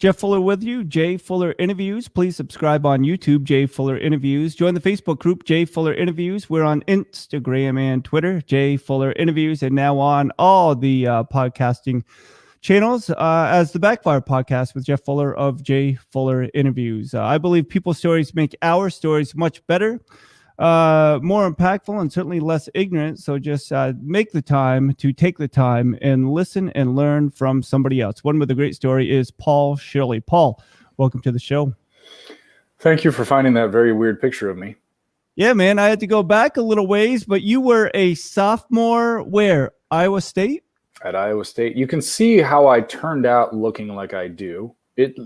Jeff Fuller with you, Jay Fuller Interviews. Please subscribe on YouTube, Jay Fuller Interviews. Join the Facebook group, Jay Fuller Interviews. We're on Instagram and Twitter, Jay Fuller Interviews, and now on all the podcasting channels as the Backfire Podcast with Jeff Fuller of Jay Fuller Interviews. I believe people's stories make our stories much better, more impactful, and certainly less ignorant. So just take the time and listen and learn from somebody else. One with a great story is Paul Shirley. Paul, welcome to the show. Thank you for finding that very weird picture of me. Yeah, man, I had to go back a little ways, but you were a sophomore where? Iowa State? At Iowa State. You can see how I turned out looking like I do. It's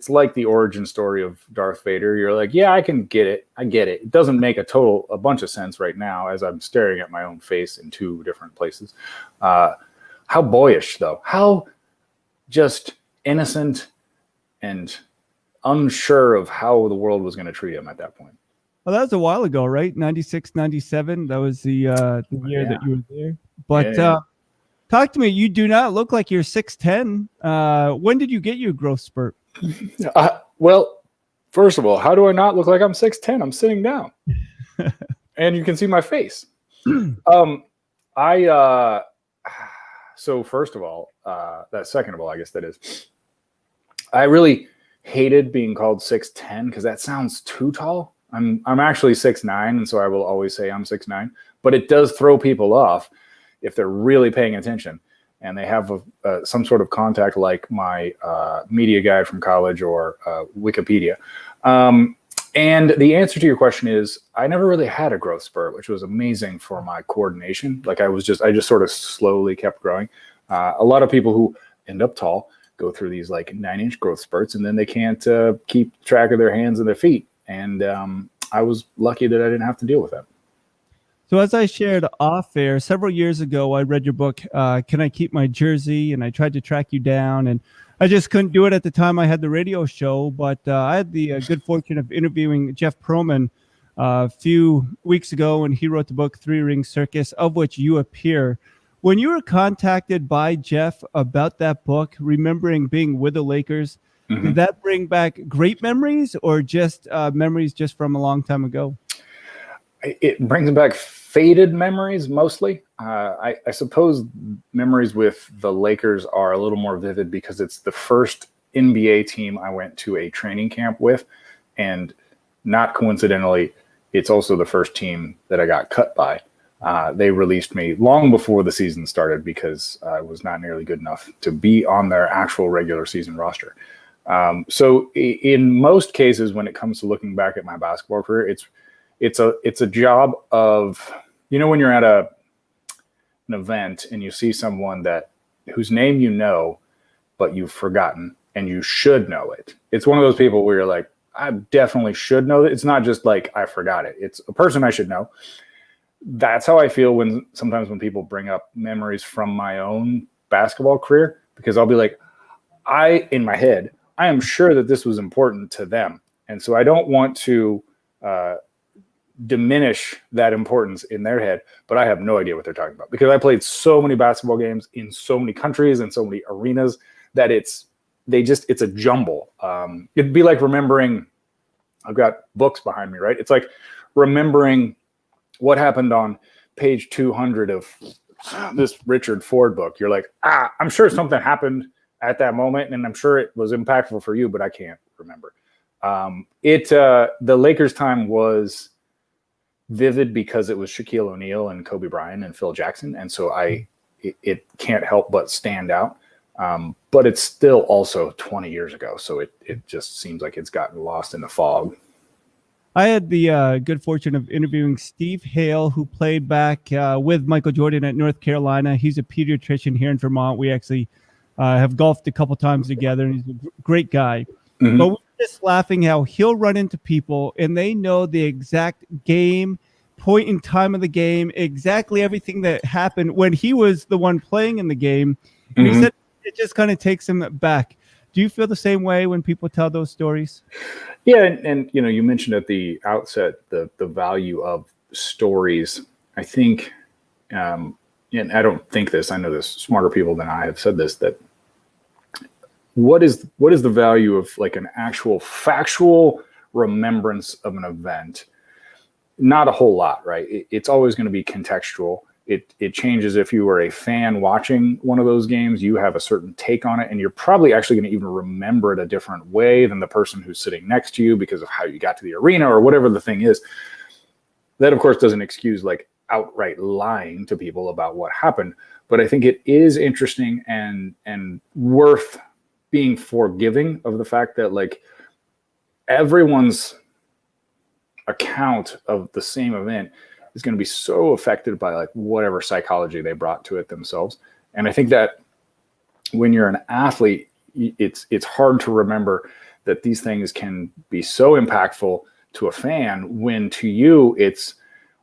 like the origin story of Darth Vader. You're like, yeah, I can get it. I get it. It doesn't make a bunch of sense right now as I'm staring at my own face in two different places. How boyish, though. How just innocent and unsure of how the world was going to treat him at that point. Well, that was a while ago, right? 96, 97. That was the year that you were there. But talk to me. You do not look like you're 6'10". When did you get your growth spurt? Well, first of all, how do I not look like I'm 6'10"? I'm sitting down. And you can see my face. So first of all, second of all, I guess that is, I really hated being called 6'10" because that sounds too tall. I'm actually 6'9", and so I will always say I'm 6'9", but it does throw people off if they're really paying attention and they have some sort of contact like my media guide from college or Wikipedia. And the answer to your question is I never really had a growth spurt, which was amazing for my coordination. Like I just sort of slowly kept growing. A lot of people who end up tall go through these like 9-inch growth spurts and then they can't keep track of their hands and their feet. And I was lucky that I didn't have to deal with that. So as I shared off air, several years ago, I read your book, Can I Keep My Jersey? And I tried to track you down, and I just couldn't do it at the time I had the radio show. But I had the good fortune of interviewing Jeff Pearlman a few weeks ago, and he wrote the book, Three Ring Circus, of which you appear. When you were contacted by Jeff about that book, remembering being with the Lakers, did that bring back great memories or just memories just from a long time ago? It brings back faded memories mostly. I suppose memories with the Lakers are a little more vivid because it's the first NBA team I went to a training camp with. And not coincidentally, it's also the first team that I got cut by. They released me long before the season started because I was not nearly good enough to be on their actual regular season roster. So in most cases, when it comes to looking back at my basketball career, it's a job of, when you're at an event and you see someone whose name you know, but you've forgotten and you should know it. It's one of those people where you're like, I definitely should know it. It's not just like I forgot it. It's a person I should know. That's how I feel sometimes when people bring up memories from my own basketball career, because I'll be like, in my head, I am sure that this was important to them. And so I don't want to diminish that importance in their head, but I have no idea what they're talking about because I played so many basketball games in so many countries and so many arenas that it's a jumble. It'd be like remembering, I've got books behind me, right? It's like remembering what happened on page 200 of this Richard Ford book. You're like, I'm sure something happened at that moment, and I'm sure it was impactful for you, but I can't remember. The Lakers time was vivid because it was Shaquille O'Neal and Kobe Bryant and Phil Jackson, and so it can't help but stand out. But it's still also 20 years ago, so it just seems like it's gotten lost in the fog. I had the good fortune of interviewing Steve Hale, who played back with Michael Jordan at North Carolina. He's a pediatrician here in Vermont. We actually have golfed a couple times together, and he's a great guy. Mm-hmm. But we're just laughing how he'll run into people, and they know the exact game, point in time of the game, exactly everything that happened when he was the one playing in the game. And he said it just kind of takes him back. Do you feel the same way when people tell those stories? Yeah, and you mentioned at the outset the value of stories. I think, and I don't think this, I know this, smarter people than I have said this, that what is the value of like an actual factual remembrance of an event? Not a whole lot, right? It's always going to be contextual. It changes if you were a fan watching one of those games. You have a certain take on it, and you're probably actually going to even remember it a different way than the person who's sitting next to you because of how you got to the arena or whatever the thing is. That, of course, doesn't excuse like outright lying to people about what happened, but I think it is interesting and worth being forgiving of the fact that like everyone's account of the same event is going to be so affected by like whatever psychology they brought to it themselves. And I think that when you're an athlete, it's hard to remember that these things can be so impactful to a fan when to you it's,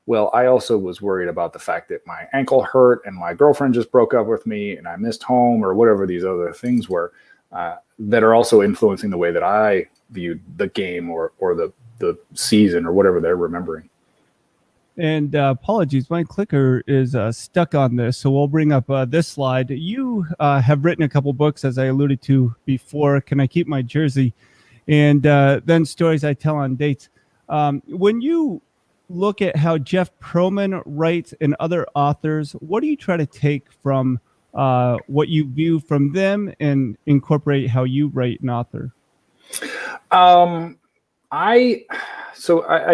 well, I also was worried about the fact that my ankle hurt and my girlfriend just broke up with me and I missed home or whatever these other things were that are also influencing the way that I viewed the game or the season or whatever they're remembering. And apologies, my clicker is stuck on this, so we'll bring up this slide. You have written a couple books, as I alluded to before, Can I Keep My Jersey? And then Stories I Tell on Dates. When you look at how Jeff Pearlman writes and other authors, what do you try to take from what you view from them and incorporate how you write an author? I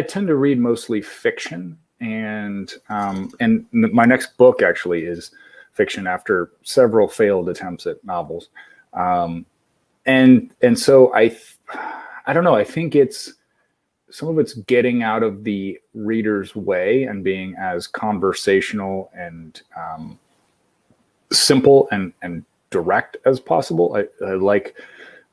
tend to read mostly fiction, and my next book actually is fiction after several failed attempts at novels, and so I don't know. I think some of it's getting out of the reader's way and being as conversational and simple and direct as possible. I like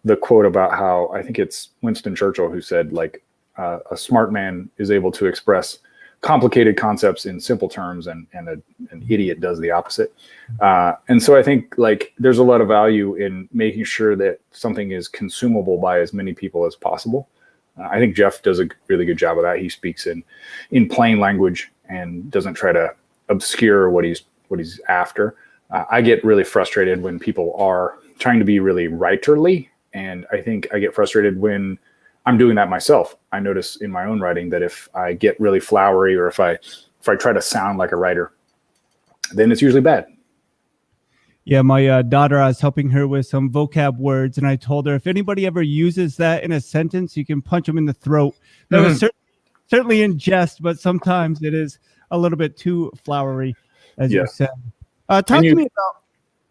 the quote about how I think it's Winston Churchill who said like a smart man is able to express complicated concepts in simple terms and an idiot does the opposite. And so I think like there's a lot of value in making sure that something is consumable by as many people as possible. I think Jeff does a really good job of that. He speaks in plain language and doesn't try to obscure what he's after. I get really frustrated when people are trying to be really writerly. And I think I get frustrated when I'm doing that myself. I notice in my own writing that if I get really flowery or if I try to sound like a writer, then it's usually bad. Yeah, my daughter, I was helping her with some vocab words, and I told her if anybody ever uses that in a sentence, you can punch them in the throat. That was certainly in jest, but sometimes it is a little bit too flowery, as you said. Talk to me about.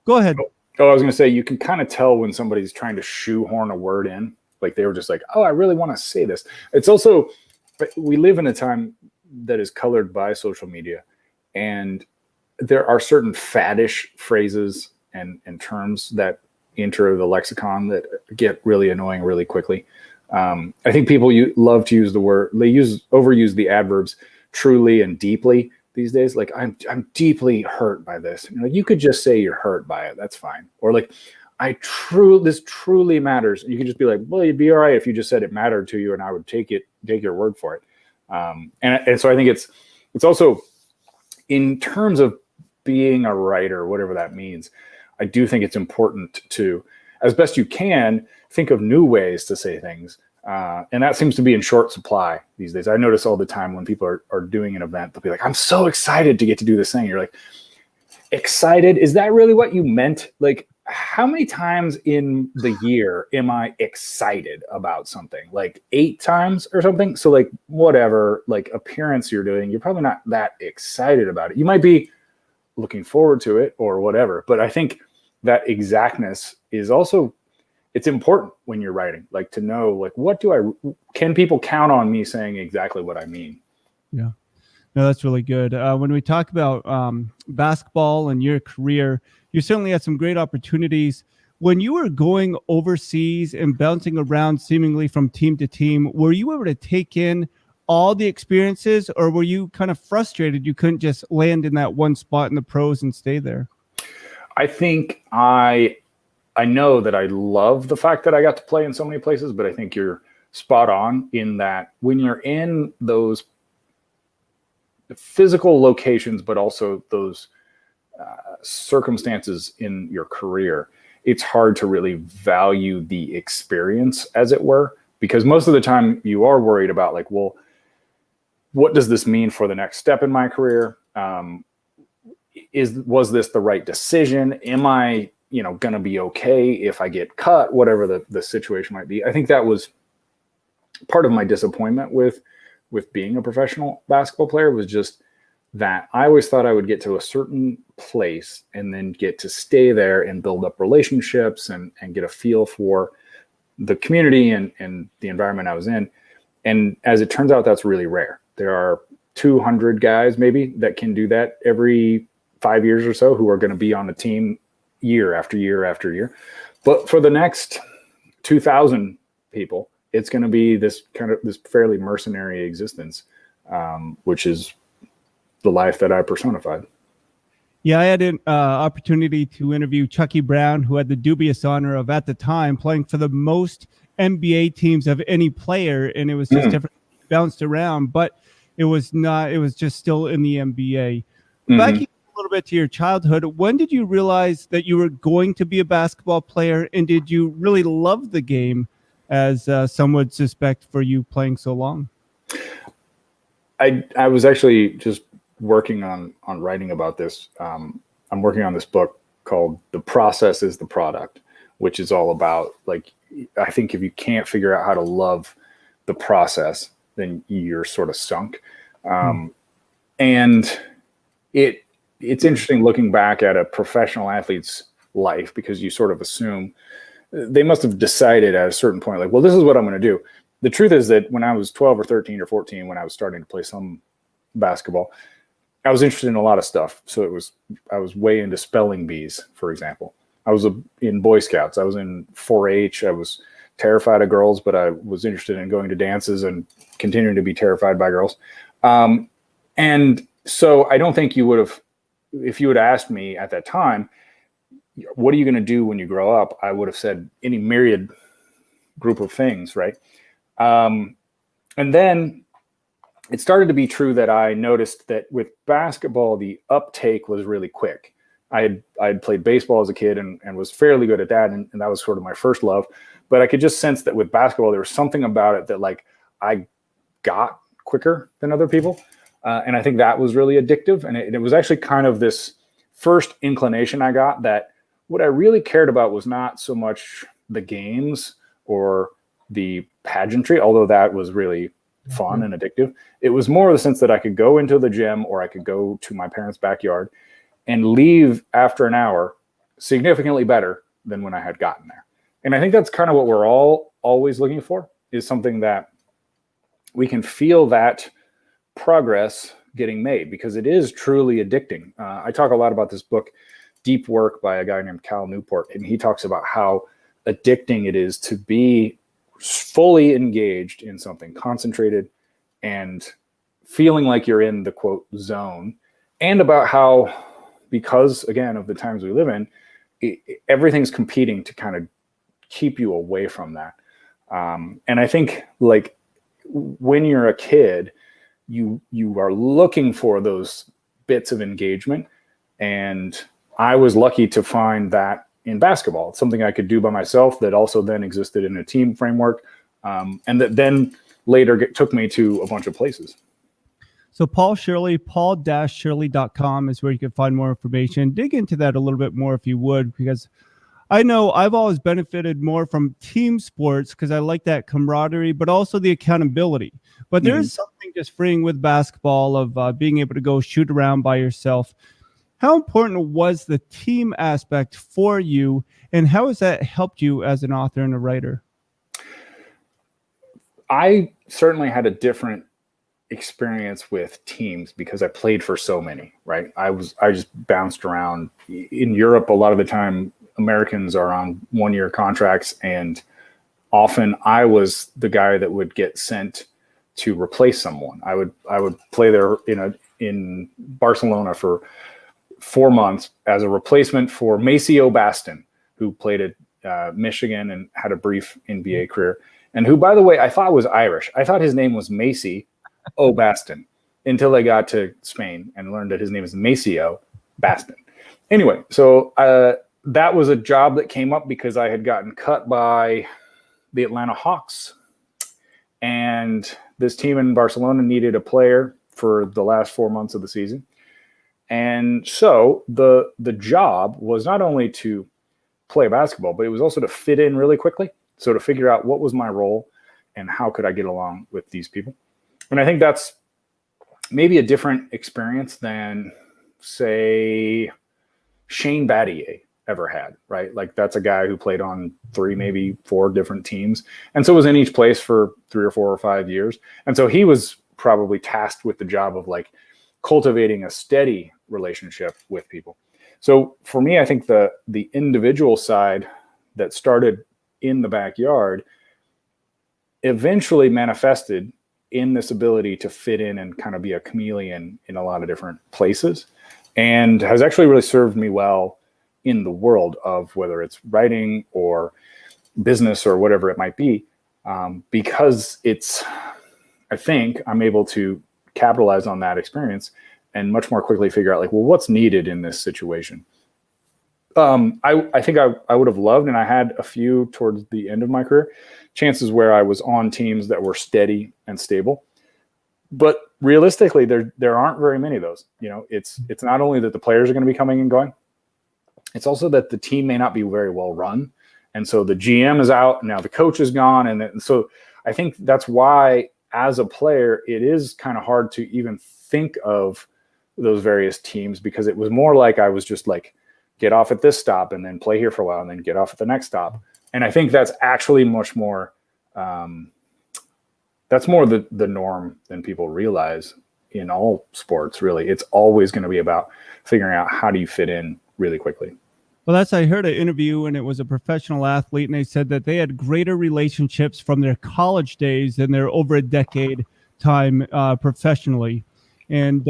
Go ahead. Oh, I was going to say, you can kind of tell when somebody's trying to shoehorn a word in. Like they were just like, oh, I really want to say this. It's also, we live in a time that is colored by social media. And there are certain faddish phrases and terms that enter the lexicon that get really annoying really quickly. I think people love to use the word, overuse the adverbs truly and deeply these days. Like I'm deeply hurt by this. You know, you could just say you're hurt by it. That's fine. Or like, this truly matters. You can just be like, well, you'd be all right if you just said it mattered to you and I would take your word for it. And so I think it's also in terms of being a writer, whatever that means, I do think it's important to, as best you can, think of new ways to say things. And that seems to be in short supply these days. I notice all the time when people are doing an event, they'll be like, I'm so excited to get to do this thing. You're like, excited? Is that really what you meant? Like, how many times in the year am I excited about something? Like 8 times or something? So like whatever like appearance you're doing, you're probably not that excited about it. You might be looking forward to it or whatever. But I think that exactness is also, it's important when you're writing, like to know, like, can people count on me saying exactly what I mean? Yeah, no, that's really good. When we talk about basketball and your career, you certainly had some great opportunities. When you were going overseas and bouncing around seemingly from team to team, were you able to take in all the experiences, or were you kind of frustrated you couldn't just land in that one spot in the pros and stay there? I think I know that I love the fact that I got to play in so many places, but I think you're spot on in that when you're in those physical locations, but also those circumstances in your career, it's hard to really value the experience, as it were, because most of the time you are worried about like, well, what does this mean for the next step in my career? Was this the right decision? Am I, going to be okay if I get cut, whatever the situation might be? I think that was part of my disappointment with being a professional basketball player, was just that I always thought I would get to a certain place and then get to stay there and build up relationships and get a feel for the community and the environment I was in. And as it turns out, that's really rare. There are 200 guys maybe that can do that every 5 years or so, who are going to be on the team year after year after year. But for the next 2,000 people, it's going to be this fairly mercenary existence, which is the life that I personified. Yeah, I had an opportunity to interview Chucky Brown, who had the dubious honor of, at the time, playing for the most NBA teams of any player, and it was just different, bounced around, but it was not. It was just still in the NBA. Backing a little bit to your childhood, when did you realize that you were going to be a basketball player, and did you really love the game, as some would suspect for you playing so long? I was actually just working on writing about this. I'm working on this book called "The Process is the Product," which is all about, like, I think if you can't figure out how to love the process, then you're sort of sunk. And it's interesting looking back at a professional athlete's life, because you sort of assume they must have decided at a certain point, like, well, this is what I'm going to do. The truth is that when I was 12 or 13 or 14, when I was starting to play some basketball, I was interested in a lot of stuff. So I was way into spelling bees, for example. I was in Boy Scouts. I was in 4-H. I was terrified of girls, but I was interested in going to dances and continuing to be terrified by girls. And so I don't think you would have, if you had asked me at that time, what are you going to do when you grow up? I would have said any myriad group of things, right? And then it started to be true that I noticed that with basketball, the uptake was really quick. I had played baseball as a kid and was fairly good at that. And that was sort of my first love. But I could just sense that with basketball, there was something about it that, like, I got quicker than other people. And I think that was really addictive. And it was actually kind of this first inclination I got that what I really cared about was not so much the games or the pageantry, although that was really fun and addictive. It was more the sense that I could go into the gym or I could go to my parents' backyard and leave after an hour significantly better than when I had gotten there. And I think that's kind of what we're all always looking for, is something that we can feel that progress getting made, because it is truly addicting. I talk a lot about this book, Deep Work, by a guy named Cal Newport, and he talks about how addicting it is to be fully engaged in something, concentrated and feeling like you're in the quote zone, and about how, because again of the times we live in, everything's competing to kind of keep you away from that. And I think, like, when you're a kid, you are looking for those bits of engagement, and I was lucky to find that in basketball. It's something I could do by myself that also then existed in a team framework, and that then later took me to a bunch of places. So Paul Shirley, paul-shirley.com is where you can find more information. Dig into that a little bit more if you would, because I know I've always benefited more from team sports because I like that camaraderie, but also the accountability. But there is something just freeing with basketball of being able to go shoot around by yourself. How important was the team aspect for you, and how has that helped you as an author and a writer? I certainly had a different experience with teams because I played for so many, right? I just bounced around. In Europe, a lot of the time, Americans are on one-year contracts, and often I was the guy that would get sent to replace someone. I would play there in Barcelona for 4 months as a replacement for Maceo Baston, who played at Michigan and had a brief NBA career, and who, by the way, I thought was Irish. I thought his name was Macy O'Baston until I got to Spain and learned that his name is Maceo Baston. Anyway, so that was a job that came up because I had gotten cut by the Atlanta Hawks. And this team in Barcelona needed a player for the last 4 months of the season. And so the job was not only to play basketball, but it was also to fit in really quickly. So to figure out what was my role and how could I get along with these people. And I think that's maybe a different experience than, say, Shane Battier ever had, right? Like that's a guy who played on 3, maybe 4 different teams. And so was in each place for 3 or 4 or 5 years. And so he was probably tasked with the job of like cultivating a steady relationship with people. So for me, I think the individual side that started in the backyard eventually manifested in this ability to fit in and kind of be a chameleon in a lot of different places, and has actually really served me well in the world of whether it's writing or business or whatever it might be, because I think I'm able to capitalize on that experience and much more quickly figure out like, well, what's needed in this situation. I think I would have loved, and I had a few towards the end of my career, chances where I was on teams that were steady and stable. But realistically, there aren't very many of those. You know, it's not only that the players are going to be coming and going, it's also that the team may not be very well run. And so the GM is out, and now the coach is gone. And so I think that's why, as a player, it is kind of hard to even think of those various teams, because it was more like I was just like, get off at this stop and then play here for a while and then get off at the next stop. And I think that's actually much more, that's more the norm than people realize in all sports, really. It's always going to be about figuring out how do you fit in really quickly. Well, I heard an interview, and it was a professional athlete, and they said that they had greater relationships from their college days than their over a decade time professionally. And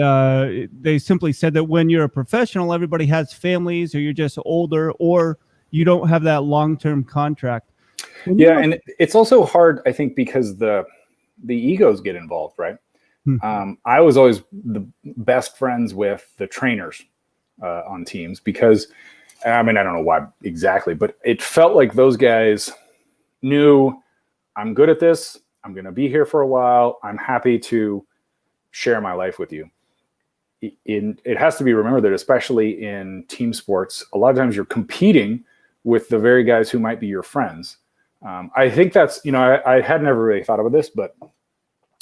they simply said that when you're a professional, everybody has families, or you're just older, or you don't have that long-term contract. Yeah, and it's also hard, I think, because the egos get involved, right? I was always the best friends with the trainers on teams because, I mean, I don't know why exactly, but it felt like those guys knew, I'm good at this, I'm going to be here for a while, I'm happy to share my life with you. It has to be remembered that especially in team sports, a lot of times you're competing with the very guys who might be your friends. I think that's, I had never really thought about this, but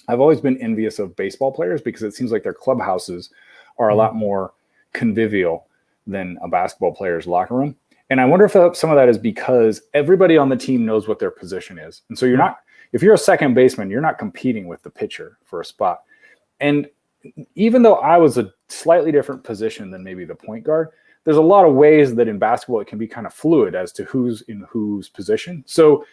I've always been envious of baseball players because it seems like their clubhouses are a lot more convivial than a basketball player's locker room. And I wonder if some of that is because everybody on the team knows what their position is. And so if you're a second baseman, you're not competing with the pitcher for a spot. And even though I was a slightly different position than maybe the point guard, there's a lot of ways that in basketball it can be kind of fluid as to who's in whose position. So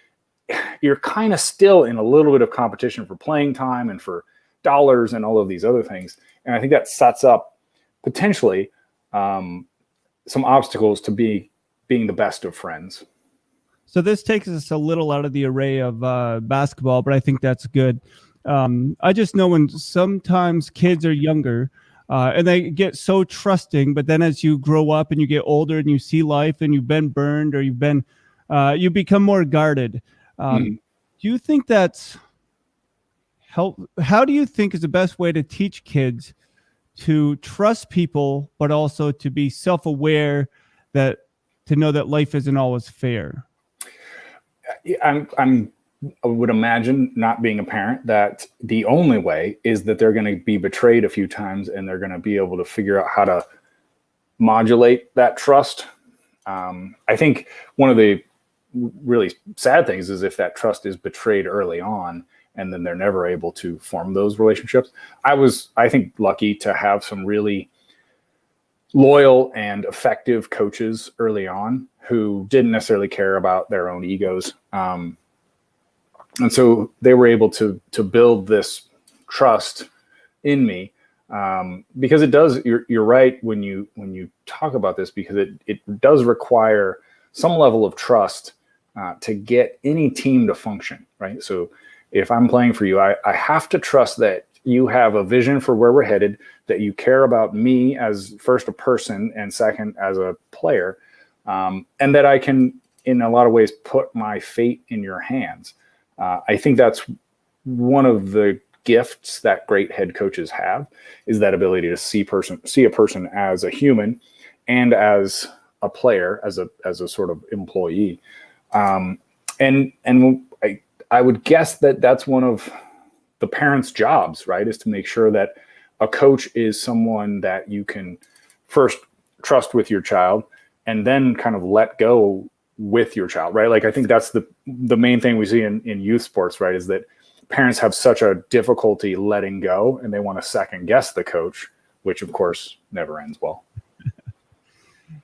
you're kind of still in a little bit of competition for playing time and for dollars and all of these other things. And I think that sets up potentially some obstacles to being the best of friends. So this takes us a little out of the array of basketball, but I think that's good. I just know when sometimes kids are younger and they get so trusting, but then as you grow up and you get older and you see life and you've been burned or you become more guarded. Do you think that's how do you think is the best way to teach kids to trust people, but also to be self-aware, that to know that life isn't always fair? I would imagine, not being a parent, that the only way is that they're going to be betrayed a few times and they're going to be able to figure out how to modulate that trust. I think one of the really sad things is if that trust is betrayed early on and then they're never able to form those relationships. I think, lucky to have some really loyal and effective coaches early on who didn't necessarily care about their own egos. And so they were able to build this trust in me, because it does. You're right when you talk about this, because it does require some level of trust to get any team to function, right? So if I'm playing for you, I have to trust that you have a vision for where we're headed, that you care about me as first a person and second as a player, and that I can, in a lot of ways, put my fate in your hands. I think that's one of the gifts that great head coaches have, is that ability to see a person as a human and as a player, as a sort of employee. And I would guess that that's one of the parents' jobs, right? Is to make sure that a coach is someone that you can first trust with your child and then kind of let go with your child, right? Like, I think that's the main thing we see in youth sports, right? Is that parents have such a difficulty letting go, and they want to second guess the coach, which of course never ends well.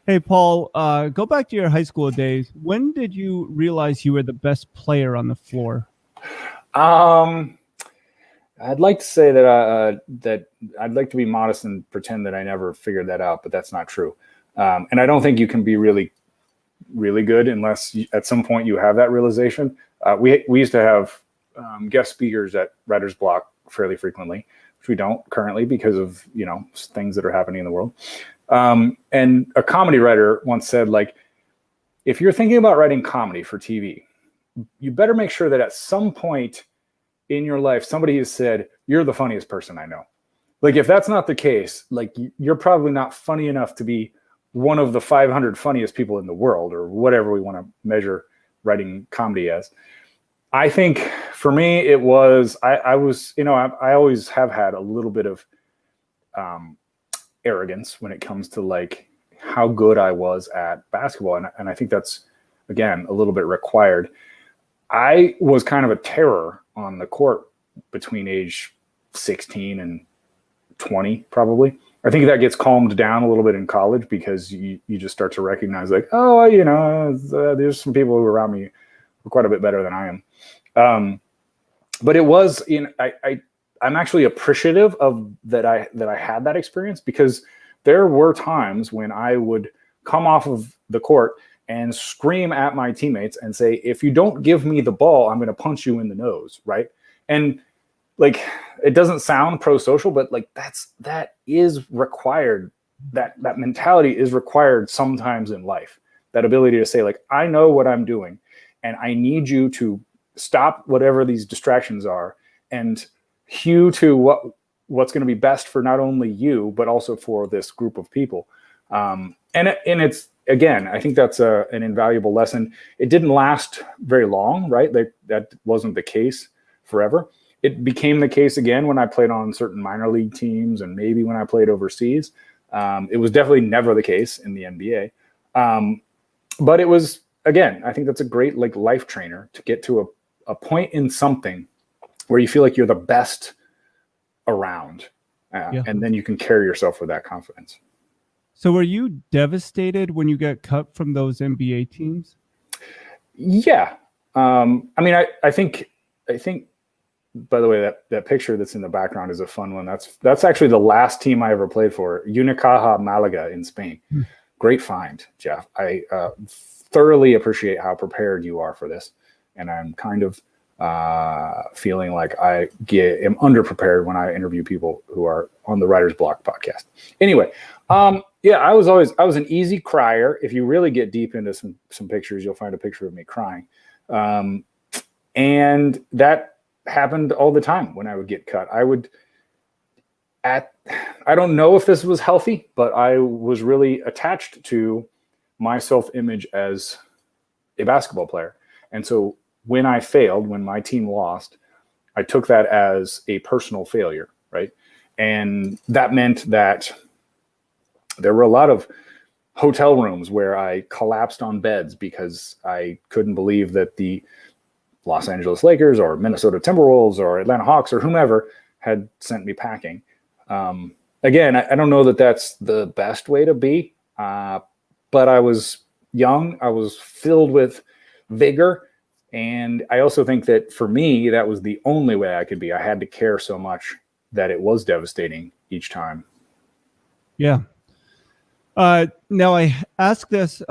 Hey, Paul, go back to your high school days. When did you realize you were the best player on the floor? I'd like to say that that I'd like to be modest and pretend that I never figured that out, but that's not true. And I don't think you can be really, really good unless at some point you have that realization. We used to have guest speakers at Writer's Block fairly frequently, which we don't currently because of, things that are happening in the world. And a comedy writer once said, like, if you're thinking about writing comedy for TV, you better make sure that at some point in your life, somebody has said, you're the funniest person I know. Like, if that's not the case, like, you're probably not funny enough to be one of the 500 funniest people in the world, or whatever we want to measure writing comedy as. I think for me, it was, I was, I always have had a little bit of arrogance when it comes to like how good I was at basketball. And I think that's, again, a little bit required. I was kind of a terror on the court between age 16 and 20, probably. I think that gets calmed down a little bit in college because you just start to recognize, like, oh, there's some people who are around me who are quite a bit better than I am. But it was, I'm actually appreciative of that I had that experience, because there were times when I would come off of the court and scream at my teammates and say, if you don't give me the ball, I'm going to punch you in the nose, right? And like, it doesn't sound pro-social, but like that is required. That mentality is required sometimes in life. That ability to say, like, I know what I'm doing, and I need you to stop whatever these distractions are and hew to what's going to be best for not only you, but also for this group of people. And it's, again, I think that's an invaluable lesson. It didn't last very long, right? That wasn't the case forever. It became the case again when I played on certain minor league teams, and maybe when I played overseas. It was definitely never the case in the NBA. But it was, again, I think that's a great like life trainer to get to a point in something where you feel like you're the best around. And then you can carry yourself with that confidence. So were you devastated when you got cut from those NBA teams? Yeah. I mean, I think, by the way, that picture that's in the background is a fun one. That's actually the last team I ever played for, Unicaja Malaga in Spain. Great find, Jeff. I thoroughly appreciate how prepared you are for this. And I'm kind of feeling like I am underprepared when I interview people who are on the Writer's Block podcast. Anyway, I was an easy crier. If you really get deep into some pictures, you'll find a picture of me crying. And that happened all the time when I would get cut. I don't know if this was healthy, but I was really attached to my self-image as a basketball player. And so when I failed, when my team lost, I took that as a personal failure, right? And that meant that there were a lot of hotel rooms where I collapsed on beds because I couldn't believe that the Los Angeles Lakers or Minnesota Timberwolves or Atlanta Hawks or whomever had sent me packing. Again, I don't know that that's the best way to be, but I was young. I was filled with vigor. And I also think that for me, that was the only way I could be. I had to care so much that it was devastating each time. Yeah. Now I ask this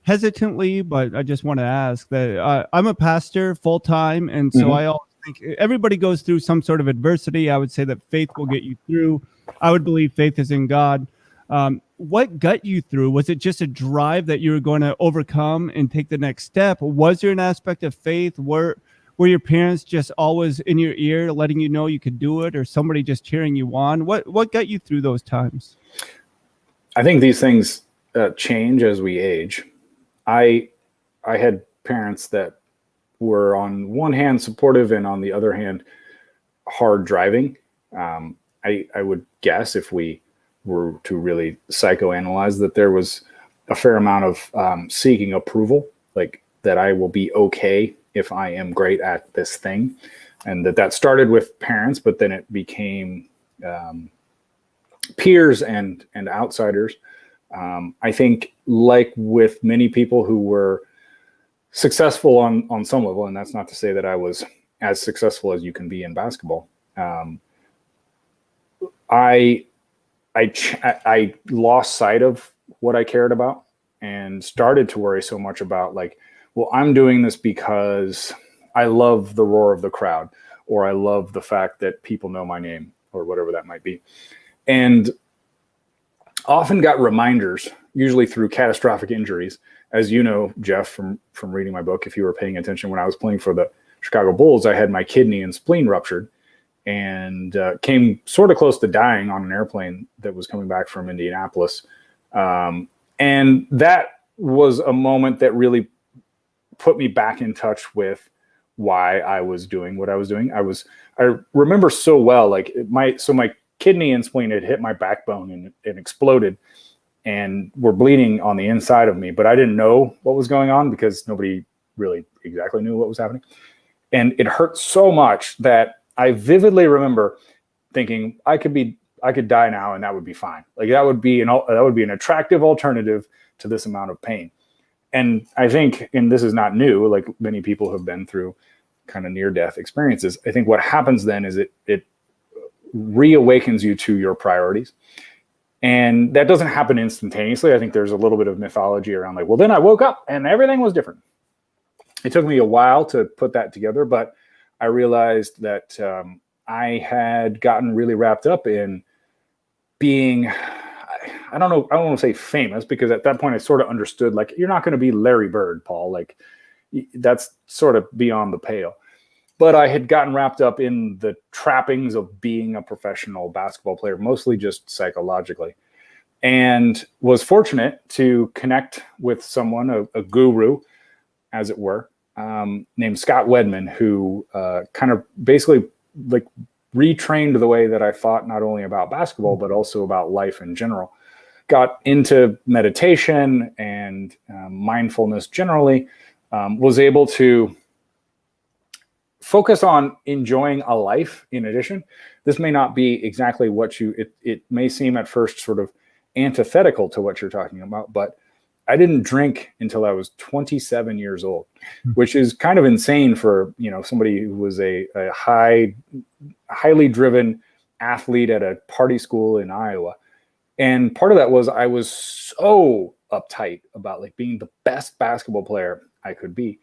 hesitantly, but I just want to ask that I'm a pastor full time. And so I always think everybody goes through some sort of adversity. I would say that faith will get you through. I would believe faith is in God. what got you through? Was it just a drive that you were going to overcome and take the next step? Was there an aspect of faith? Were your parents just always in your ear, letting you know you could do it, or somebody just cheering you on? What got you through those times? I think these things change as we age. I had parents that were on one hand supportive and on the other hand hard driving. I would guess if we were to really psychoanalyze that there was a fair amount of seeking approval, like that I will be okay if I am great at this thing. And that started with parents, but then it became peers and outsiders. I think like with many people who were successful on some level, and that's not to say that I was as successful as you can be in basketball. I lost sight of what I cared about and started to worry so much about like, well, I'm doing this because I love the roar of the crowd, or I love the fact that people know my name, or whatever that might be. And often got reminders, usually through catastrophic injuries. As you know, Jeff, from reading my book, if you were paying attention, when I was playing for the Chicago Bulls, I had my kidney and spleen ruptured and came sort of close to dying on an airplane that was coming back from Indianapolis. And that was a moment that really put me back in touch with why I was doing what I was doing. I remember so well, like my kidney and spleen had hit my backbone and exploded and were bleeding on the inside of me, but I didn't know what was going on because nobody really exactly knew what was happening. And it hurt so much that I vividly remember thinking I could die now and that would be fine. Like that would be an attractive alternative to this amount of pain. And I think, and this is not new, like many people have been through kind of near-death experiences. I think what happens then is it reawakens you to your priorities. And that doesn't happen instantaneously. I think there's a little bit of mythology around like, well, then I woke up and everything was different. It took me a while to put that together, but I realized that I had gotten really wrapped up in being, I don't want to say famous, because at that point I sort of understood, like, you're not going to be Larry Bird, Paul. Like, that's sort of beyond the pale. But I had gotten wrapped up in the trappings of being a professional basketball player, mostly just psychologically, and was fortunate to connect with someone, a guru, as it were, named Scott Wedman, who kind of basically like retrained the way that I thought not only about basketball, but also about life in general. Got into meditation and mindfulness generally, was able to focus on enjoying a life in addition. This may not be exactly what it may seem at first sort of antithetical to what you're talking about, but I didn't drink until I was 27 years old, which is kind of insane for, somebody who was a highly driven athlete at a party school in Iowa. And part of that was I was so uptight about like being the best basketball player I could be,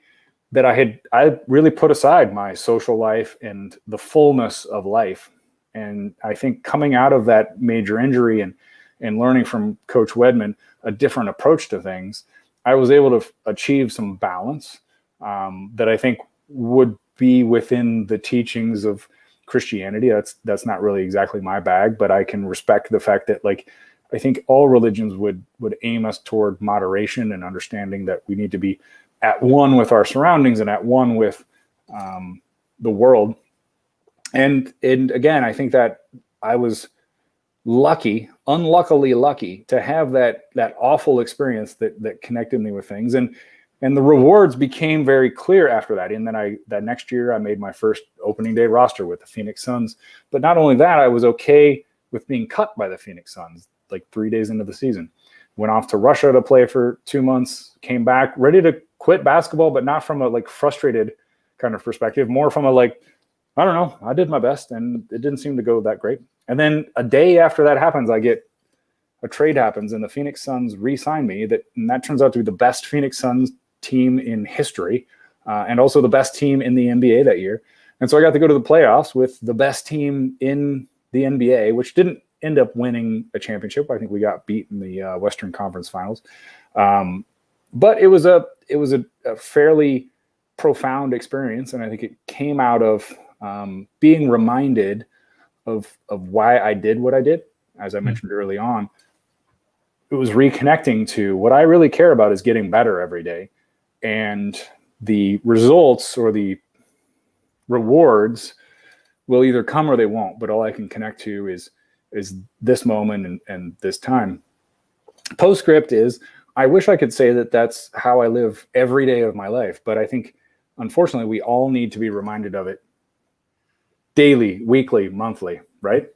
that I really put aside my social life and the fullness of life. And I think coming out of that major injury and learning from Coach Wedman a different approach to things, I was able to achieve some balance that I think would be within the teachings of Christianity. That's not really exactly my bag, but I can respect the fact that, like, I think all religions would aim us toward moderation and understanding that we need to be at one with our surroundings and at one with the world. And again, I think that I was unluckily lucky to have that awful experience that connected me with things. And the rewards became very clear after that. And then that next year I made my first opening day roster with the Phoenix Suns. But not only that, I was okay with being cut by the Phoenix Suns like 3 days into the season. Went off to Russia to play for 2 months, came back ready to quit basketball, but not from a like frustrated kind of perspective, more from a like, I don't know, I did my best and it didn't seem to go that great. And then a day after that happens, a trade happens and the Phoenix Suns re-sign me, and that turns out to be the best Phoenix Suns team in history, and also the best team in the NBA that year. And so I got to go to the playoffs with the best team in the NBA, which didn't end up winning a championship. I think we got beat in the Western Conference Finals. But it was a fairly profound experience, and I think it came out of being reminded of why I did what I did. As I mentioned early on, it was reconnecting to what I really care about is getting better every day, and the results or the rewards will either come or they won't. But all I can connect to is this moment and this time. Postscript is, I wish I could say that that's how I live every day of my life, but I think, unfortunately, we all need to be reminded of it daily, weekly, monthly, right?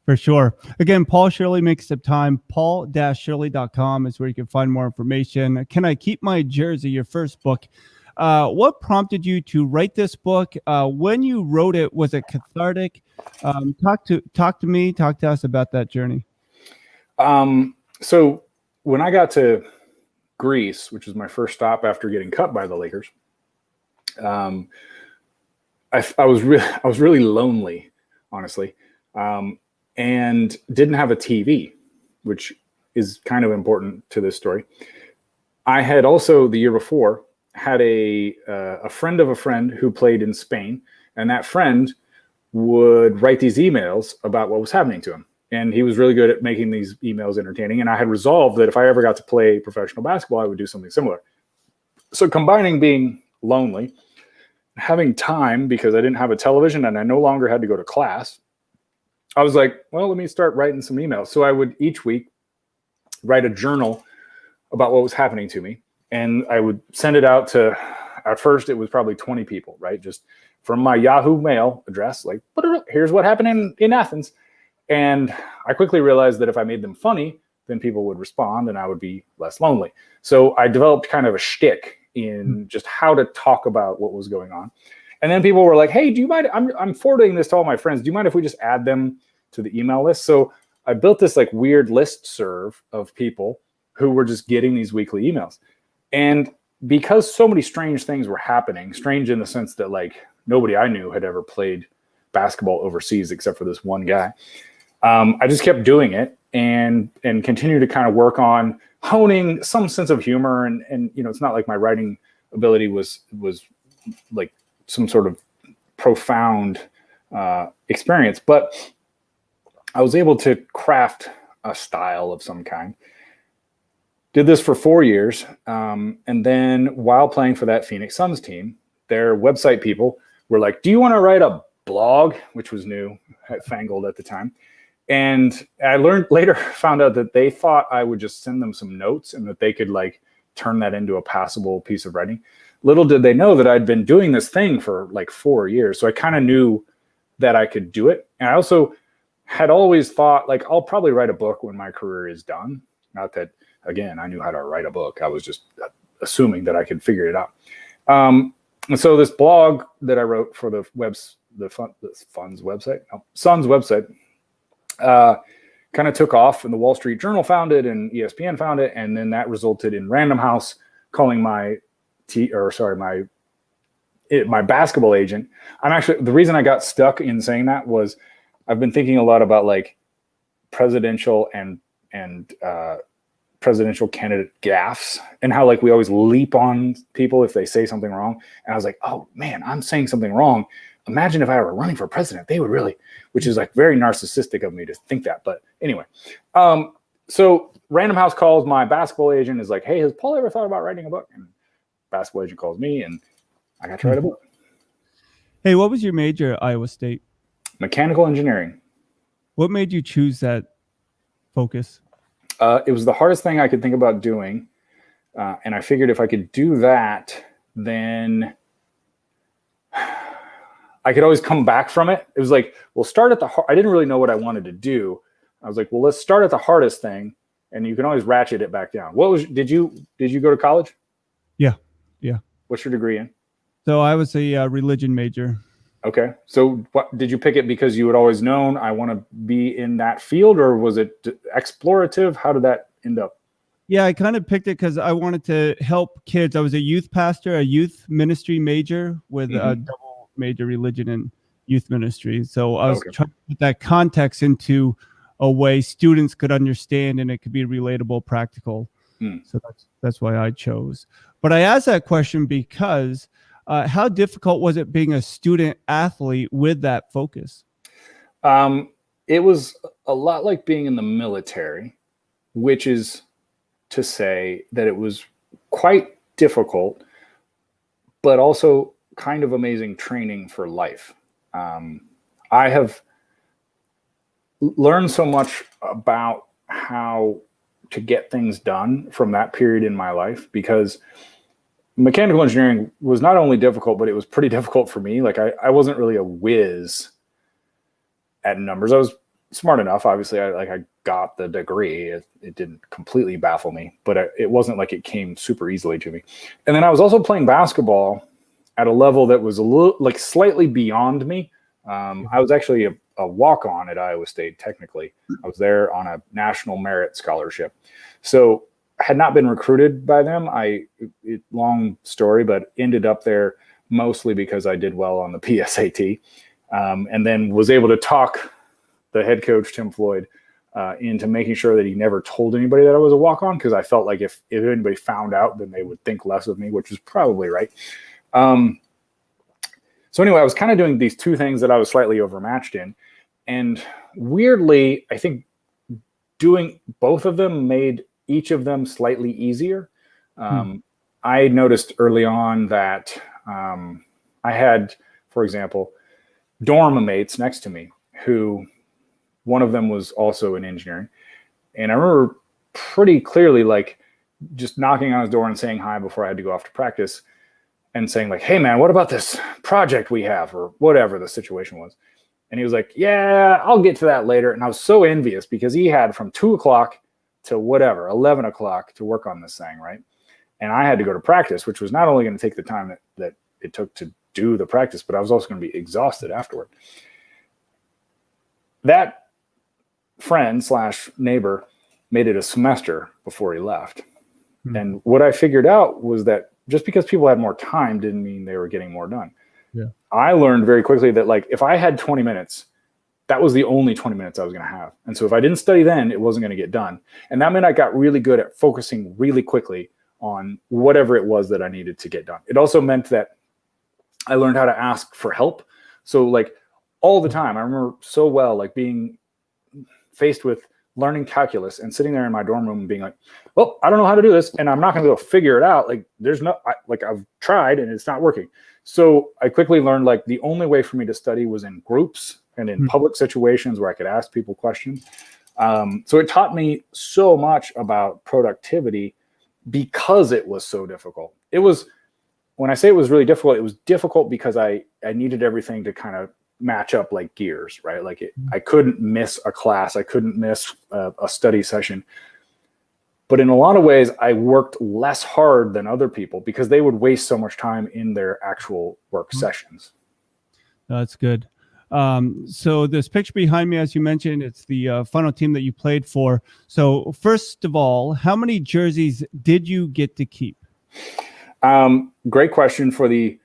For sure. Again, Paul Shirley makes some time. Paul-Shirley.com is where you can find more information. Can I Keep My Jersey, your first book? What prompted you to write this book? When you wrote it, was it cathartic? Talk to us about that journey. So when I got to Greece, which was my first stop after getting cut by the Lakers, I was really lonely, honestly, and didn't have a TV, which is kind of important to this story. I had also, the year before, had a friend of a friend who played in Spain, and that friend would write these emails about what was happening to him. And he was really good at making these emails entertaining. And I had resolved that if I ever got to play professional basketball, I would do something similar. So combining being lonely, having time because I didn't have a television and I no longer had to go to class, I was like, well, let me start writing some emails. So I would each week write a journal about what was happening to me. And I would send it out to, at first it was probably 20 people, right? Just from my Yahoo Mail address, like, here's what happened in Athens. And I quickly realized that if I made them funny, then people would respond and I would be less lonely. So I developed kind of a shtick in just how to talk about what was going on. And then people were like, hey, do you mind? I'm forwarding this to all my friends. Do you mind if we just add them to the email list? So I built this like weird listserv of people who were just getting these weekly emails. And because so many strange things were happening, strange in the sense that like nobody I knew had ever played basketball overseas except for this one guy. I just kept doing it and continued to kind of work on honing some sense of humor. And you know, it's not like my writing ability was like some sort of profound experience, but I was able to craft a style of some kind. Did this for 4 years. And then while playing for that Phoenix Suns team, their website people were like, do you want to write a blog? Which was new, fangled at the time. And I found out that they thought I would just send them some notes and that they could like turn that into a passable piece of writing. Little did they know that I'd been doing this thing for like 4 years. So I kind of knew that I could do it. And I also had always thought like, I'll probably write a book when my career is done. Not that, again, I knew how to write a book. I was just assuming that I could figure it out. And so this blog that I wrote for the Suns website, kind of took off, and the Wall Street Journal found it and ESPN found it. And then that resulted in Random House calling my basketball agent. The reason I got stuck in saying that was I've been thinking a lot about like presidential and presidential candidate gaffes and how like we always leap on people if they say something wrong. And I was like, oh man, I'm saying something wrong. Imagine if I were running for president, they would really, which is like very narcissistic of me to think that. But anyway, so Random House calls my basketball agent, is like, hey, has Paul ever thought about writing a book? And basketball agent calls me and I got to write a book. Hey, what was your major at Iowa State? Mechanical engineering. What made you choose that focus? It was the hardest thing I could think about doing. And I figured if I could do that, then I could always come back from it. It was like, we'll start at I didn't really know what I wanted to do. I was like, well, let's start at the hardest thing and you can always ratchet it back down. Did you go to college? Yeah. What's your degree in? So I was a religion major. Okay. So did you pick it because you had always known I want to be in that field, or was it explorative? How did that end up? Yeah, I kind of picked it because I wanted to help kids. I was a youth pastor, a youth ministry major with a double major, religion and youth ministry. So I was trying to put that context into a way students could understand and it could be relatable, practical. So that's why I chose. But I asked that question because how difficult was it being a student athlete with that focus? It was a lot like being in the military, which is to say that it was quite difficult, but also kind of amazing training for life. I have learned so much about how to get things done from that period in my life, because mechanical engineering was not only difficult, but it was pretty difficult for me. Like I wasn't really a whiz at numbers. I was smart enough. Obviously, I got the degree. It didn't completely baffle me, but it wasn't like it came super easily to me. And then I was also playing basketball at a level that was a little, like, slightly beyond me. I was actually a walk-on at Iowa State. Technically, I was there on a national merit scholarship. So I had not been recruited by them. Long story, but ended up there mostly because I did well on the PSAT. And then was able to talk the head coach, Tim Floyd, into making sure that he never told anybody that I was a walk-on, because I felt like if anybody found out, then they would think less of me, which is probably right. So anyway, I was kind of doing these two things that I was slightly overmatched in. And weirdly, I think doing both of them made each of them slightly easier. I noticed early on that I had, for example, dorm mates next to me who, one of them was also in engineering. And I remember pretty clearly, like, just knocking on his door and saying hi before I had to go off to practice and saying, like, hey man, what about this project we have, or whatever the situation was. And he was like, yeah, I'll get to that later. And I was so envious because he had from 2 o'clock to whatever, 11 o'clock to work on this thing. Right. And I had to go to practice, which was not only going to take the time that it took to do the practice, but I was also going to be exhausted afterward. That friend / neighbor made it a semester before he left. And what I figured out was that just because people had more time didn't mean they were getting more done. Yeah. I learned very quickly that, like, if I had 20 minutes, that was the only 20 minutes I was going to have. And so if I didn't study then, it wasn't going to get done. And that meant I got really good at focusing really quickly on whatever it was that I needed to get done. It also meant that I learned how to ask for help. So, like, all the time, I remember so well, like, being faced with learning calculus and sitting there in my dorm room and being like, well, I don't know how to do this, and I'm not going to go figure it out. Like, I've tried and it's not working. So I quickly learned, like, the only way for me to study was in groups and in public situations where I could ask people questions. So it taught me so much about productivity because it was so difficult. It was, when I say it was really difficult, it was difficult because I needed everything to kind of match up like gears, right? Like, I couldn't miss a class. I couldn't miss a study session. But in a lot of ways, I worked less hard than other people because they would waste so much time in their actual work sessions. That's good. So this picture behind me, as you mentioned, it's the funnel team that you played for. So first of all, how many jerseys did you get to keep? Great question for the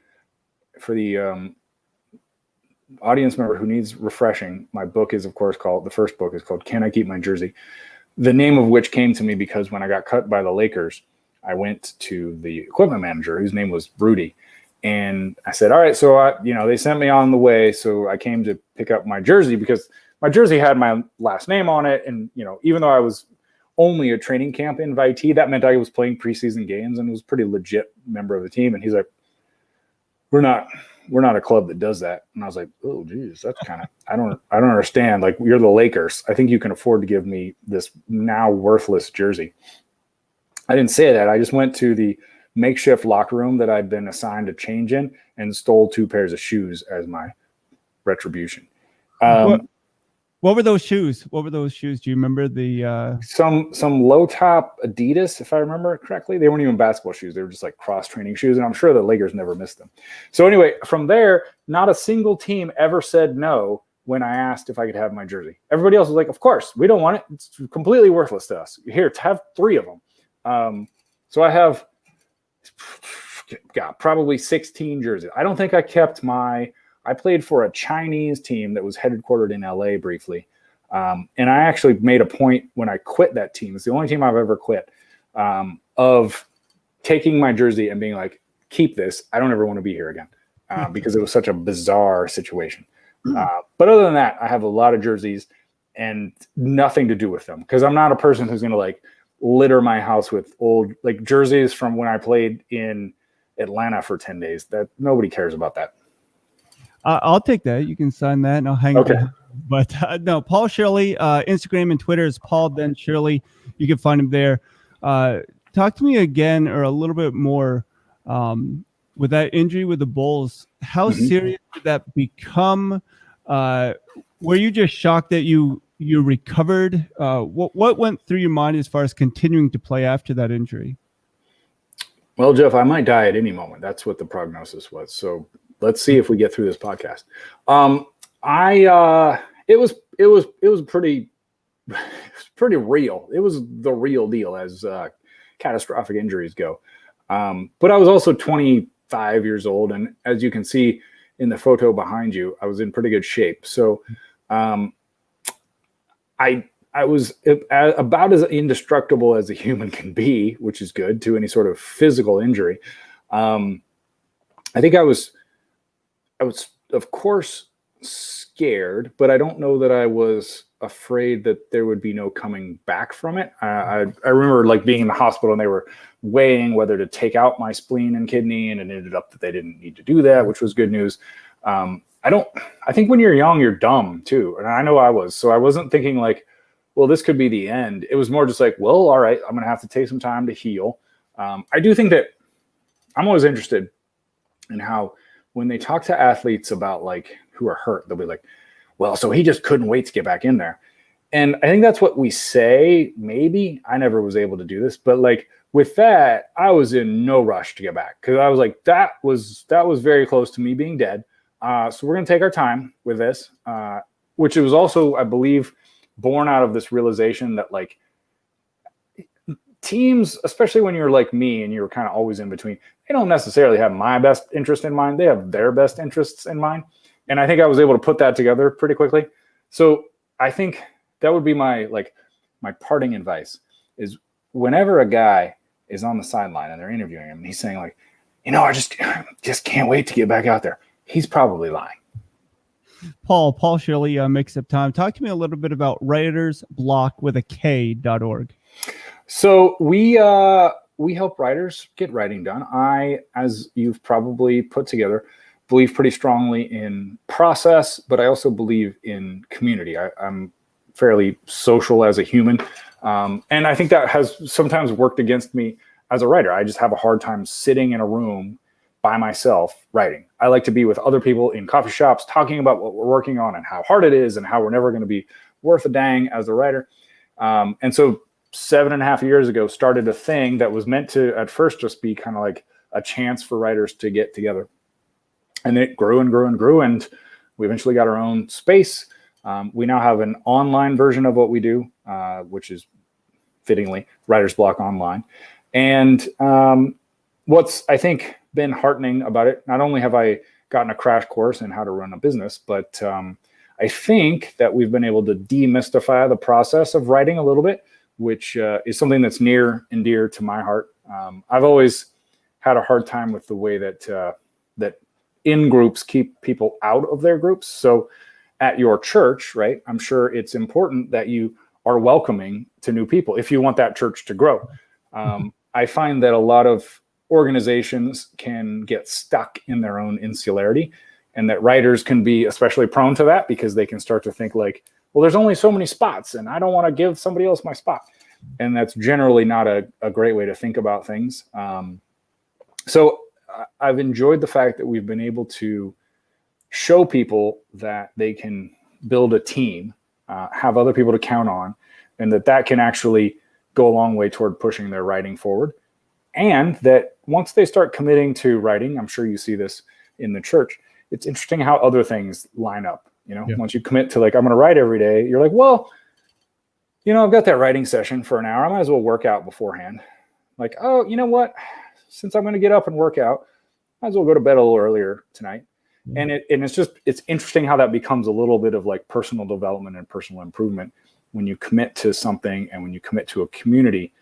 audience member who needs refreshing. My book is, of course, the first book is called Can I Keep My Jersey? The name of which came to me because when I got cut by the Lakers, I went to the equipment manager, whose name was Rudy. And I said, all right, so they sent me on the way. So I came to pick up my jersey because my jersey had my last name on it. And, even though I was only a training camp invitee, that meant I was playing preseason games and was a pretty legit member of the team. And he's like, we're not a club that does that. And I was like, oh, geez, that's kind of, I don't understand. Like, you're the Lakers. I think you can afford to give me this now worthless jersey. I didn't say that. I just went to the makeshift locker room that I'd been assigned to change in and stole 2 pairs of shoes as my retribution. What were those shoes? Do you remember the some low top Adidas, if I remember it correctly? They weren't even basketball shoes. They were just like cross training shoes. And I'm sure the Lakers never missed them. So anyway, from there, not a single team ever said no when I asked if I could have my jersey. Everybody else was like, of course, we don't want it. It's completely worthless to us. Here, to have 3 of them. So I have probably 16 jerseys. I don't think I kept I played for a Chinese team that was headquartered in LA briefly. And I actually made a point when I quit that team. It's the only team I've ever quit, of taking my jersey and being like, keep this. I don't ever want to be here again, because it was such a bizarre situation. But other than that, I have a lot of jerseys and nothing to do with them, because I'm not a person who's going to like litter my house with old like jerseys from when I played in Atlanta for 10 days. That nobody cares about that. I'll take that. You can sign that and I'll hang it. But no, Paul Shirley, Instagram and Twitter is Paul then Shirley. You can find him there. Talk to me again or a little bit more with that injury with the Bulls. How serious did that become? Were you just shocked that you recovered? What went through your mind as far as continuing to play after that injury? Well, Jeff, I might die at any moment. That's what the prognosis was. So let's see if we get through this podcast. It was pretty real. It was the real deal as catastrophic injuries go. But I was also 25 years old, and as you can see in the photo behind you, I was in pretty good shape. So I was about as indestructible as a human can be, which is good, to any sort of physical injury. I think I was of course scared, but I don't know that I was afraid that there would be no coming back from it. I remember like being in the hospital and they were weighing whether to take out my spleen and kidney, and it ended up that they didn't need to do that, which was good news. I think when you're young, you're dumb too. And I know I was, so I wasn't thinking like, well, this could be the end. It was more just like, well, all right, I'm going to have to take some time to heal. I do think that I'm always interested in how when they talk to athletes about like who are hurt, they'll be like, well, so he just couldn't wait to get back in there. And I think that's what we say. Maybe I never was able to do this, but like with that, I was in no rush to get back, because I was like, that was very close to me being dead. So we're going to take our time with this, which it was also, I believe, born out of this realization that like teams, especially when you're like me and you're kind of always in between, they don't necessarily have my best interest in mind. They have their best interests in mind. And I think I was able to put that together pretty quickly. So I think that would be my parting advice is whenever a guy is on the sideline and they're interviewing him and he's saying like, I just can't wait to get back out there, he's probably lying. Paul Shirley makes up time. Talk to me a little bit about writersblock.org. So we help writers get writing done. I, as you've probably put together, believe pretty strongly in process, but I also believe in community. I'm fairly social as a human. And I think that has sometimes worked against me as a writer. I just have a hard time sitting in a room by myself writing. I like to be with other people in coffee shops talking about what we're working on and how hard it is and how we're never going to be worth a dang as a writer. And so 7.5 years ago started a thing that was meant to at first just be kind of like a chance for writers to get together. And it grew and grew and grew, and we eventually got our own space. We now have an online version of what we do, which is fittingly Writer's Block Online. And what's, I think, been heartening about it, not only have I gotten a crash course in how to run a business, but I think that we've been able to demystify the process of writing a little bit, which is something that's near and dear to my heart. I've always had a hard time with the way that that in-groups keep people out of their groups. So at your church, right, I'm sure it's important that you are welcoming to new people if you want that church to grow. I find that a lot of organizations can get stuck in their own insularity, and that writers can be especially prone to that because they can start to think like, well, there's only so many spots and I don't want to give somebody else my spot. And that's generally not a great way to think about things. So I've enjoyed the fact that we've been able to show people that they can build a team, have other people to count on, and that can actually go a long way toward pushing their writing forward. And that once they start committing to writing, I'm sure you see this in the church, it's interesting how other things line up. Once you commit to like, I'm going to write every day, you're like, well, I've got that writing session for an hour. I might as well work out beforehand. Like, oh, you know what? Since I'm going to get up and work out, I might as well go to bed a little earlier tonight. And it's interesting how that becomes a little bit of like personal development and personal improvement. When you commit to something and when you commit to a community,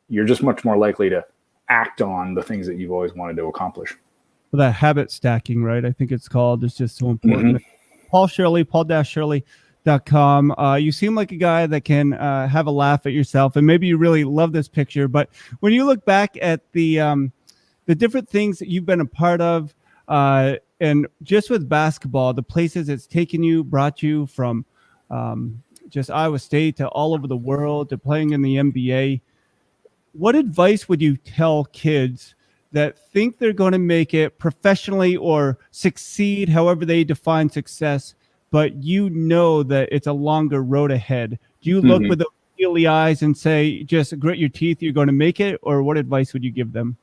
you're just much more likely to act on the things that you've always wanted to accomplish. Well, that habit stacking, right? I think it's called, is just so important. Paul Shirley, paul-shirley.com. You seem like a guy that can have a laugh at yourself, and maybe you really love this picture. But when you look back at the different things that you've been a part of, and just with basketball, the places it's taken you, brought you from just Iowa State to all over the world to playing in the NBA, what advice would you tell kids that think they're going to make it professionally or succeed, however they define success, but you know that it's a longer road ahead? Do you look with the steely eyes and say, just grit your teeth, you're going to make it? Or what advice would you give them?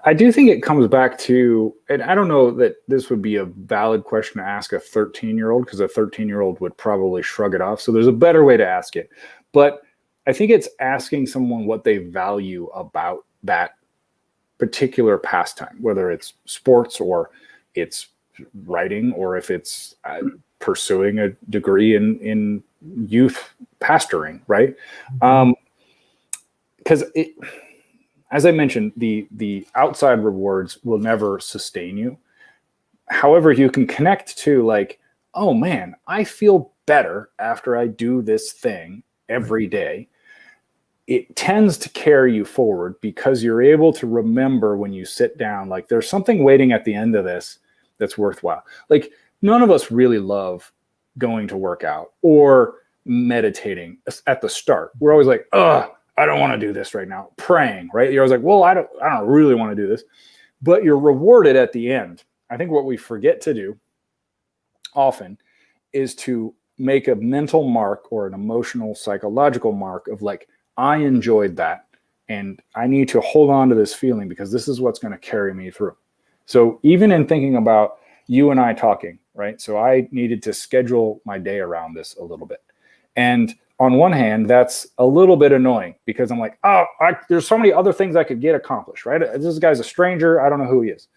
I do think it comes back to, and I don't know that this would be a valid question to ask a 13-year-old, because a 13-year-old would probably shrug it off. So there's a better way to ask it. But I think it's asking someone what they value about that particular pastime, whether it's sports or it's writing, or if it's pursuing a degree in youth pastoring, right? Because as I mentioned, the outside rewards will never sustain you. However, you can connect to like, oh man, I feel better after I do this thing every day. It tends to carry you forward because you're able to remember when you sit down, like there's something waiting at the end of this that's worthwhile. Like none of us really love going to work out or meditating at the start. We're always like, I don't want to do this right now. Praying, right? You're always like, well, I don't really want to do this, but you're rewarded at the end. I think what we forget to do often is to make a mental mark or an emotional, psychological mark of like, I enjoyed that, and I need to hold on to this feeling because this is what's going to carry me through. So even in thinking about you and I talking, right? So I needed to schedule my day around this a little bit. And on one hand, that's a little bit annoying because I'm like, there's so many other things I could get accomplished, right? This guy's a stranger. I don't know who he is.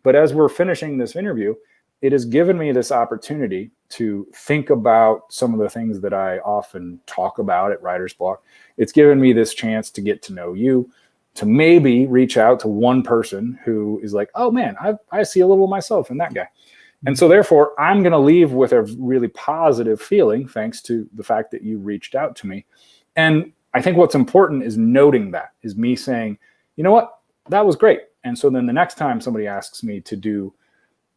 But as we're finishing this interview, it has given me this opportunity to think about some of the things that I often talk about at Writer's Block. It's given me this chance to get to know you, to maybe reach out to one person who is like, oh man, I see a little of myself in that guy. And so therefore, I'm going to leave with a really positive feeling, thanks to the fact that you reached out to me. And I think what's important is noting that, is me saying, you know what, that was great. And so then the next time somebody asks me to do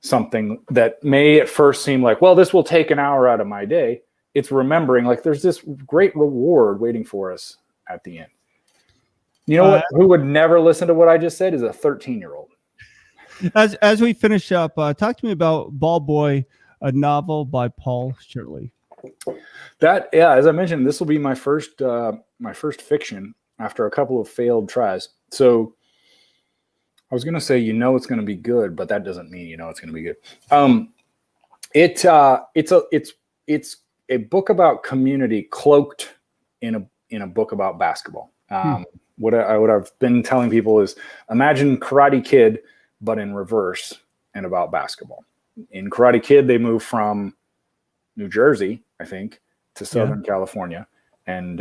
something that may at first seem like, well, this will take an hour out of my day, it's remembering like there's this great reward waiting for us at the end. You know what? Who would never listen to what I just said is a 13-year-old. As we finish up, talk to me about Ball Boy, a novel by Paul Shirley. That, yeah, as I mentioned, this will be my first fiction after a couple of failed tries. So I was going to say, it's going to be good, but that doesn't mean it's going to be good. It's a book about community cloaked in a book about basketball. What I've been telling people is imagine Karate Kid, but in reverse and about basketball. In Karate Kid, they move from New Jersey, I think, to Southern California, and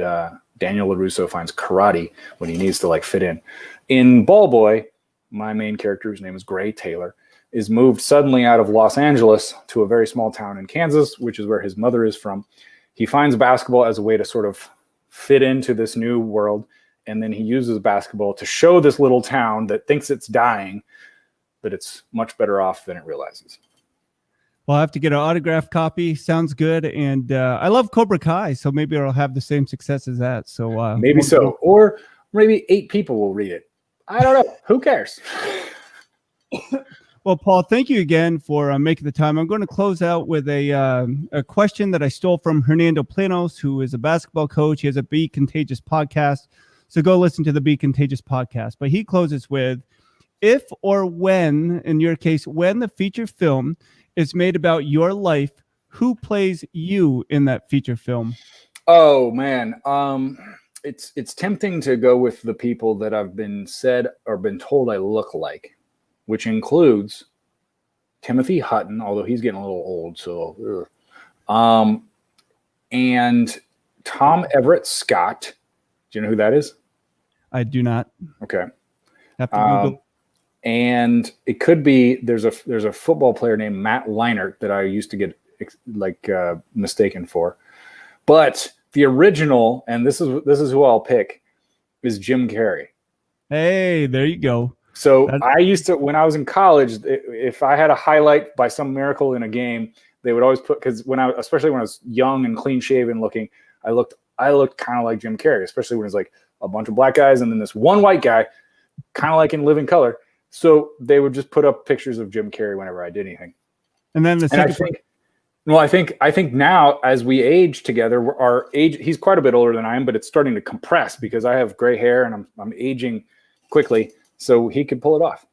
Daniel LaRusso finds karate when he needs to like fit in. In Ball Boy, my main character, whose name is Gray Taylor, is moved suddenly out of Los Angeles to a very small town in Kansas, which is where his mother is from. He finds basketball as a way to sort of fit into this new world. And then he uses basketball to show this little town that thinks it's dying that it's much better off than it realizes. Well, I have to get an autographed copy. Sounds good. And I love Cobra Kai, so maybe I'll have the same success as that. So maybe so. Or maybe 8 people will read it. I don't know. Who cares? Well, Paul, thank you again for making the time. I'm going to close out with a question that I stole from Hernando Planos, who is a basketball coach. He has a Be Contagious podcast. So go listen to the Be Contagious podcast. But he closes with, if or when, in your case, when the feature film is made about your life, who plays you in that feature film? Oh, man. It's tempting to go with the people that I've been said or been told I look like, which includes Timothy Hutton, although he's getting a little old. So, and Tom Everett Scott. Do you know who that is? I do not. Okay. Have to Google. And it could be there's a football player named Matt Leinart that I used to get mistaken for, but the original, and this is who I'll pick, is Jim Carrey. Hey, there you go. So I used to, when I was in college, if I had a highlight by some miracle in a game, they would always put, because especially when I was young and clean shaven looking, I looked kind of like Jim Carrey, especially when it's like a bunch of black guys and then this one white guy, kind of like in Living Color. So they would just put up pictures of Jim Carrey whenever I did anything. And then I think now as we age together, our age, he's quite a bit older than I am, but it's starting to compress because I have gray hair and I'm aging quickly. So he could pull it off.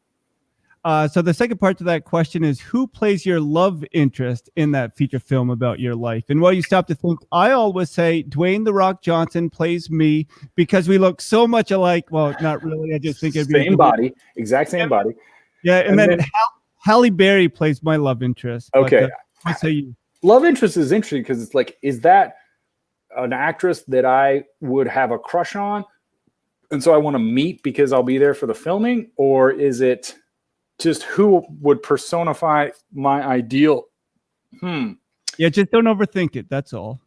So the second part to that question is, who plays your love interest in that feature film about your life? And while you stop to think, I always say Dwayne "The Rock" Johnson plays me because we look so much alike. Well, not really. I just think it'd be same body, exact same body. Yeah, and then Halle Berry plays my love interest. Okay. What say you? Love interest is interesting because it's like, is that an actress that I would have a crush on? And so I want to meet because I'll be there for the filming, or is it just who would personify my ideal? Yeah, just don't overthink it. That's all.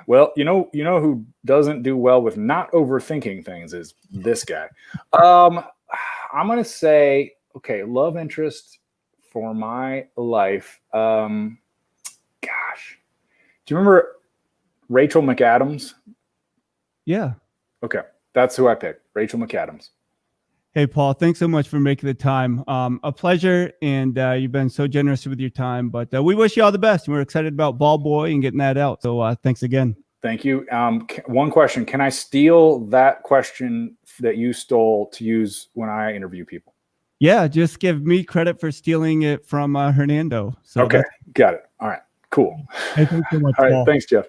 Well, you know who doesn't do well with not overthinking things is this guy. I'm gonna say, okay, love interest for my life. Gosh, do you remember Rachel McAdams? Yeah. Okay, that's who I picked, Rachel McAdams. Hey, Paul, thanks so much for making the time. A pleasure, and you've been so generous with your time. But we wish you all the best, and we're excited about Ball Boy and getting that out. So thanks again. Thank you. One question. Can I steal that question that you stole to use when I interview people? Yeah, just give me credit for stealing it from Hernando. So okay, got it. All right, cool. Hey, thanks so much, all right, Paul. Thanks, Jeff.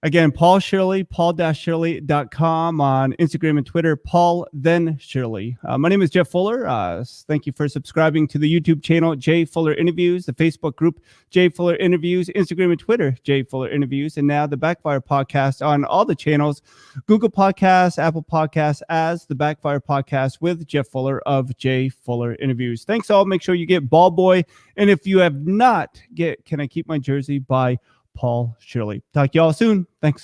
Again, Paul Shirley, paul-shirley.com on Instagram and Twitter, Paul then Shirley. My name is Jeff Fuller. Thank you for subscribing to the YouTube channel, Jay Fuller Interviews, the Facebook group, Jay Fuller Interviews, Instagram and Twitter, Jay Fuller Interviews, and now the Backfire Podcast on all the channels, Google Podcasts, Apple Podcasts, as the Backfire Podcast with Jeff Fuller of Jay Fuller Interviews. Thanks all. Make sure you get Ball Boy. And if you have not, get Can I Keep My Jersey by Paul Shirley. Talk to y'all soon. Thanks.